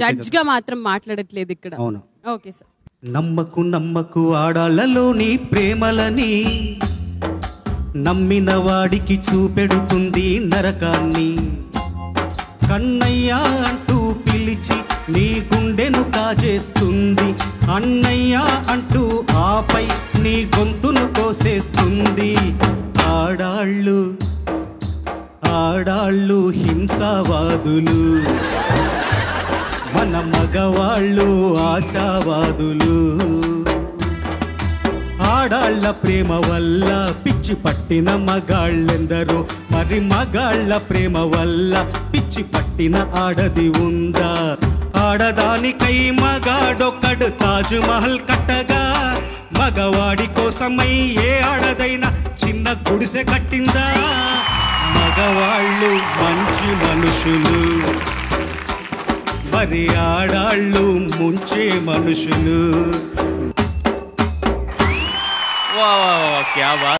Judge గా మాత్రం మాట్లాడట్లేదు ఇక్కడ. అవును. Okay sir. నమ్మకు నమ్మకు ఆడాళ్ళలోని ప్రేమలని, నమ్మిన వాడికి చూపెడుతుంది నరకాన్ని. కన్నయ్య అంటూ పిలిచి నీ గుండెను కాజేస్తుంది, అన్నయ్య అంటూ ఆపై నీ గొంతును కోసేస్తుంది. ఆడాళ్ళు ఆడాళ్ళు హింసావాదులు, మన మగవాళ్ళు ఆశావాదులు. ఆడాళ్ళ ప్రేమ వల్ల పిచ్చి పట్టిన మగాళ్ళెందరో, మరి మగాళ్ళ ప్రేమ వల్ల పిచ్చి పట్టిన ఆడది ఉందా? ఆడదానికై మగాడొక్కడు తాజ్ మహల్ కట్టగా, మగవాడి కోసమై ఏ ఆడదైనా చిన్న గుడిసె కట్టిందా? మగవాళ్ళు మంచి మనుషులు, మరి ఆడాళ్ళు ముంచే మనుషులు. వాహ్ వాహ్ వాహ్, క్యా బాత్.